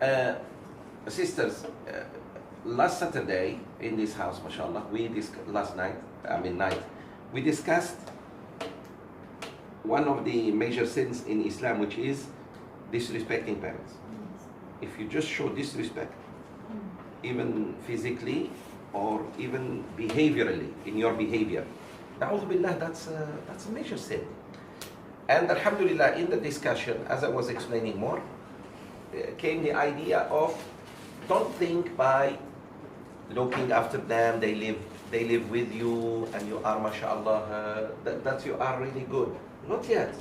Uh, Sisters, last Saturday in this house, mashallah, last night, we discussed one of the major sins in Islam, which is disrespecting parents. If you just show disrespect, even physically or even behaviorally, in your behavior, A'udhu Billah, that's a major sin. And alhamdulillah, in the discussion, as I was explaining more, came the idea of don't think by looking after them, they live with you and you are mashallah, that you are really good. Not yet.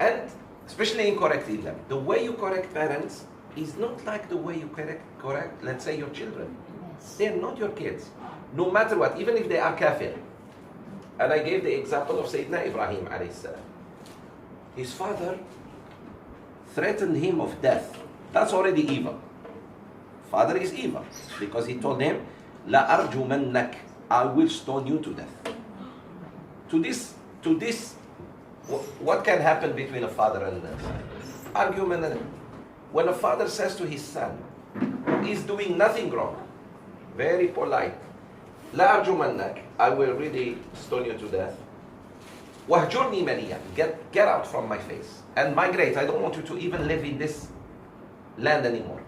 And especially in correcting them. The way you correct parents is not like the way you correct, let's say, your children. Yes. They're not your kids. No matter what, even if they are kafir. And I gave the example of Sayyidina Ibrahim alayhi salam. His father threatened him of death. That's already evil. Father is evil because he told him, La arjumannak, I will stone you to death. To this, what can happen between a father and a son? Argument. When a father says to his son, who is doing nothing wrong, very polite, La arjumannak, I will really stone you to death. Wahjurni maliyan, get out from my face and migrate. I don't want you to even live in this land anymore.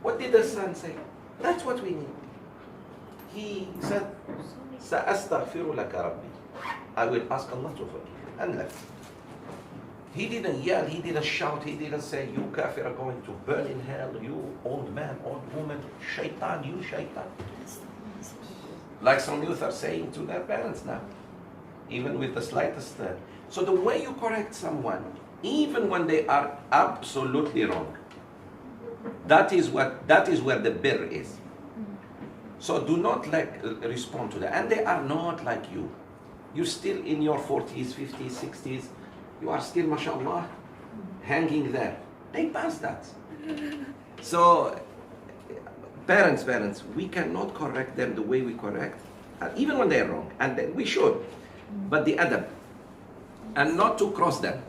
What did the son say? That's what we need. He said, Sa'astaghfiru laka rabbi. I will ask Allah to forgive you. And left. He didn't yell, he didn't shout, he didn't say, you kafir are going to burn in hell, you old man, old woman, shaitan, you shaitan. Like some youth are saying to their parents now, even with the slightest. So the way you correct someone, even when they are absolutely wrong, that is where the birr is. So do not respond to that. And they are not like you. You're still in your 40s, 50s, 60s. You are still, mashallah, hanging there. They pass that. So parents, we cannot correct them the way we correct, even when they're wrong. And then we should. But the adab. And not to cross them.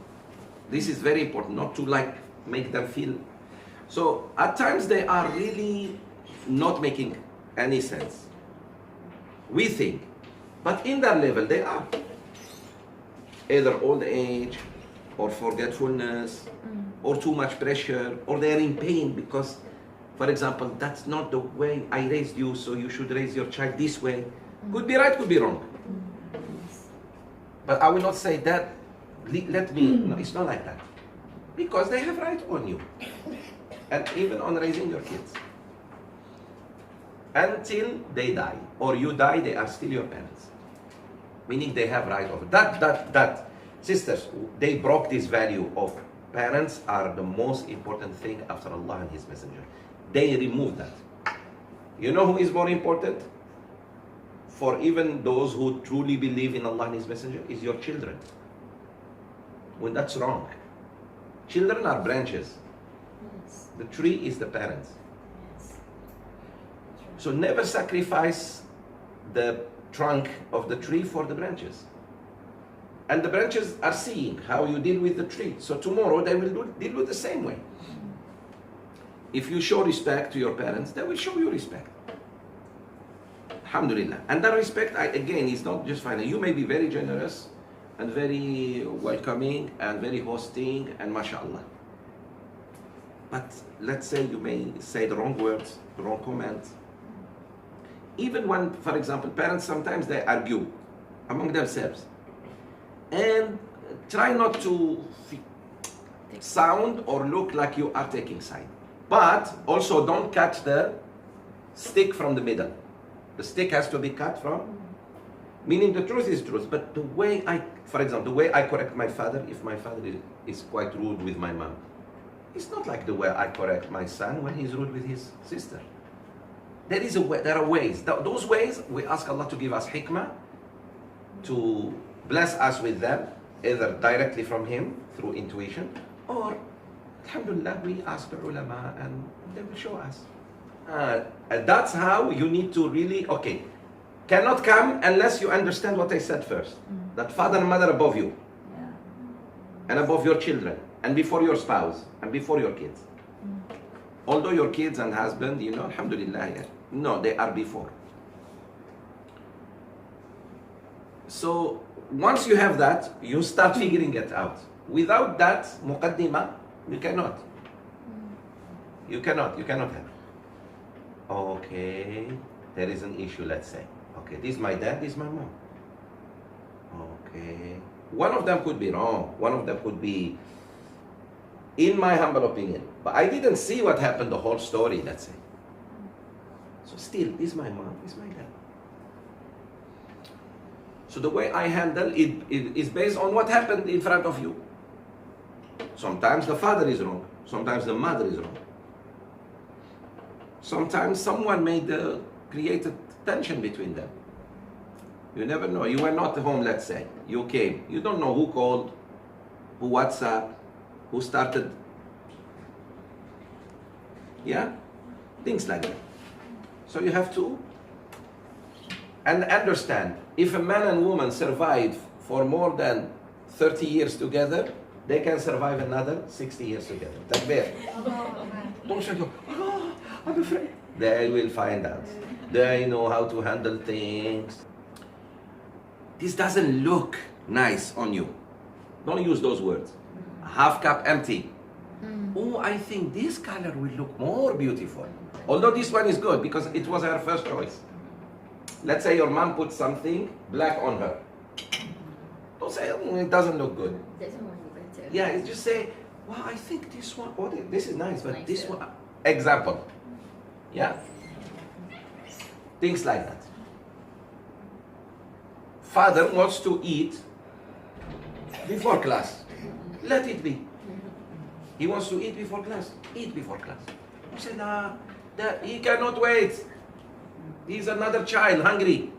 This is very important. Not to make them feel. So at times they are really not making any sense. We think. But in their level they are. Either old age, or forgetfulness, or too much pressure, or they're in pain because, for example, that's not the way I raised you, so you should raise your child this way. Could be right, could be wrong. But I will not say that, no, it's not like that. Because they have right on you. And even on raising your kids. Until they die, or you die, they are still your parents. Meaning they have right over that. Sisters, they broke this value of parents are the most important thing after Allah and His Messenger. They removed that. You know who is more important? For even those who truly believe in Allah and His Messenger is your children. When that's wrong. Children are branches. Yes. The tree is the parents. Yes. So never sacrifice the trunk of the tree for the branches. And the branches are seeing how you deal with the tree. So tomorrow they will deal with the same way. If you show respect to your parents, they will show you respect. Alhamdulillah. And that respect, again, is not just final. You may be very generous and very welcoming and very hosting and mashallah. But let's say you may say the wrong words, the wrong comments. Even when, for example, parents sometimes they argue among themselves. And try not to sound or look like you are taking side. But also don't cut the stick from the middle. The stick has to be cut from, meaning the truth is truth. But the way for example, the way I correct my father, if my father is quite rude with my mom, it's not like the way I correct my son when he's rude with his sister. There are ways. Those ways, we ask Allah to give us hikmah, to bless us with them, either directly from Him, through intuition, or, alhamdulillah, we ask the ulama and they will show us. And that's how you need to really, cannot come unless you understand what I said first. That father and mother above you. Yeah. And above your children, and before your spouse, and before your kids. Although your kids and husband, you know, alhamdulillah, yeah. No, they are before. So once you have that, you start figuring it out. Without that muqaddimah, you cannot. You cannot have. Okay, there is an issue, let's say. Okay, this is my dad, this is my mom. Okay. One of them could be wrong. One of them could be, in my humble opinion. But I didn't see what happened, the whole story, let's say. So still, this is my mom, this is my dad. So the way I handle it is based on what happened in front of you. Sometimes the father is wrong. Sometimes the mother is wrong. Sometimes someone created tension between them. You never know. You were not home, let's say. You came. You don't know who called, who WhatsApp, who started. Yeah? Things like that. So you have to understand, if a man and woman survive for more than 30 years together, they can survive another 60 years together. Takbir. Don't say, oh, I'm afraid. They will find out. They know how to handle things. This doesn't look nice on you. Don't use those words. Half cup empty. Oh, I think this color will look more beautiful. Although this one is good because it was her first choice. Let's say your mom put something black on her. Don't say, oh, it doesn't look good. Yeah, just say, well, I think this one, oh, this is nice, but this one. Example. Yeah? Things like that. Father wants to eat before class. Let it be. He wants to eat before class. Eat before class. You say, nah, he cannot wait. He's another child, hungry.